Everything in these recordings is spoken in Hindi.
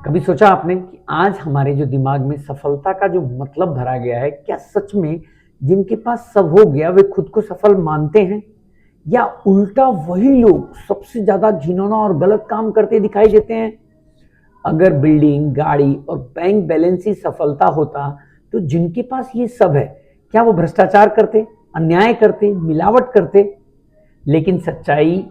कभी सोचा आपने कि आज हमारे जो दिमाग में सफलता का जो मतलब भरा गया है, क्या सच में जिनके पास सब हो गया वे खुद को सफल मानते हैं, या उल्टा वही लोग सबसे ज्यादा घिनौना और गलत काम करते दिखाई देते हैं? अगर बिल्डिंग, गाड़ी और बैंक बैलेंस ही सफलता होता, तो जिनके पास ये सब है, क्या वो भ्रष्टाचार करते, अन्याय करते, मिलावट करते? लेकिन सच्चाई,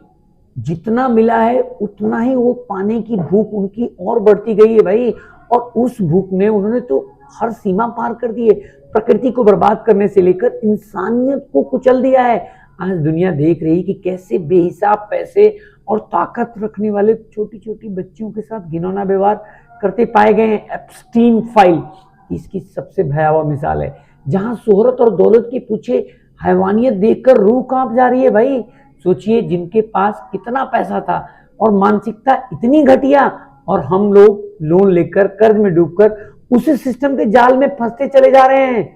जितना मिला है उतना ही वो पाने की भूख उनकी और बढ़ती गई है भाई। और उस भूख ने उन्होंने तो हर सीमा पार कर दी है। प्रकृति को बर्बाद करने से लेकर इंसानियत को कुचल दिया है। आज दुनिया देख रही कि कैसे बेहिसाब पैसे और ताकत रखने वाले छोटी छोटी बच्चियों के साथ घिनौना व्यवहार करते पाए गए हैं। एप्स्टीन फाइल इसकी सबसे भयावह मिसाल है, जहां शोहरत और दौलत के पीछे हैवानियत देखकर रूह कांप जा रही है भाई। सोचिए, जिनके पास कितना पैसा था और मानसिकता इतनी घटिया, और हम लोग लोन लेकर कर्ज में डूबकर उसी सिस्टम के जाल में फंसते चले जा रहे हैं।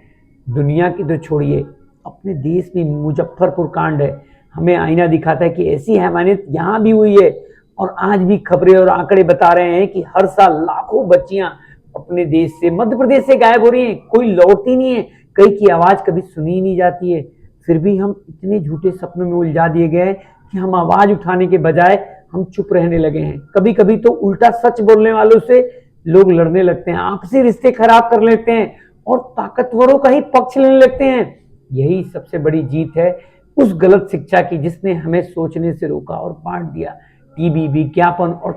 दुनिया की तो छोड़िए, अपने देश में मुजफ्फरपुर कांड है, हमें आईना दिखाता है कि ऐसी हैवानियत यहाँ भी हुई है। और आज भी खबरें और आंकड़े बता रहे हैं कि हर साल लाखों बच्चियां अपने देश से, मध्य प्रदेश से गायब हो रही हैं, कोई लौटती नहीं है, कई की आवाज कभी सुनी नहीं जाती है। फिर भी हम इतने झूठे सपनों में उलझा दिए गए हैं कि हम आवाज उठाने के बजाय हम चुप रहने लगे हैं। कभी कभी तो उल्टा सच बोलने वालों से लोग लड़ने लगते हैं, आपसी रिश्ते खराब कर लेते हैं और ताकतवरों का ही पक्ष लेने लगते हैं। यही सबसे बड़ी जीत है उस गलत शिक्षा की जिसने हमें सोचने से रोका और बांट दिया। टीवी, विज्ञापन और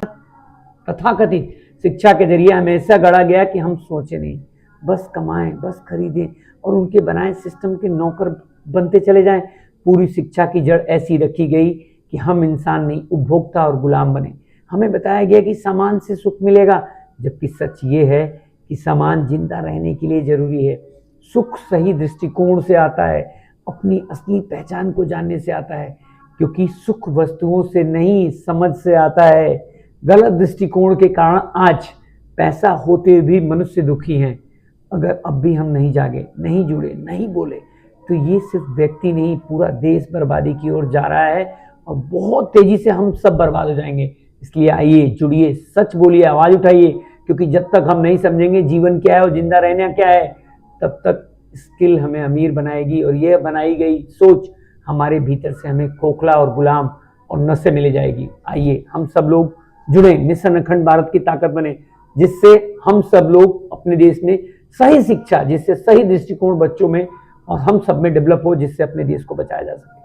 तथाकथित शिक्षा के जरिए हमें ऐसा गढ़ा गया कि हम सोचे नहीं, बस कमाएं, बस खरीदें और उनके बनाए सिस्टम के नौकर बनते चले जाएं। पूरी शिक्षा की जड़ ऐसी रखी गई कि हम इंसान नहीं, उपभोक्ता और गुलाम बने। हमें बताया गया कि सामान से सुख मिलेगा, जबकि सच ये है कि सामान जिंदा रहने के लिए जरूरी है। सुख सही दृष्टिकोण से आता है, अपनी असली पहचान को जानने से आता है, क्योंकि सुख वस्तुओं से नहीं, समझ से आता है। गलत दृष्टिकोण के कारण आज पैसा होते भी मनुष्य दुखी हैं। अगर अब भी हम नहीं जागे, नहीं जुड़े, नहीं बोले, तो ये सिर्फ व्यक्ति नहीं, पूरा देश बर्बादी की ओर जा रहा है और बहुत तेजी से हम सब बर्बाद हो जाएंगे। इसलिए आइए, जुड़िए, सच बोलिए, आवाज उठाइए, क्योंकि जब तक हम नहीं समझेंगे जीवन क्या है और जिंदा रहना क्या है, तब तक स्किल हमें अमीर बनाएगी और यह बनाई गई सोच हमारे भीतर से हमें खोखला और गुलाम और नशे में ले जाएगी। आइए हम सब लोग जुड़े, मिशन अखंड भारत की ताकत बने, जिससे हम सब लोग अपने देश में सही शिक्षा, जिससे सही दृष्टिकोण बच्चों में और हम सब में डेवलप हो, जिससे अपने देश को बचाया जा सके।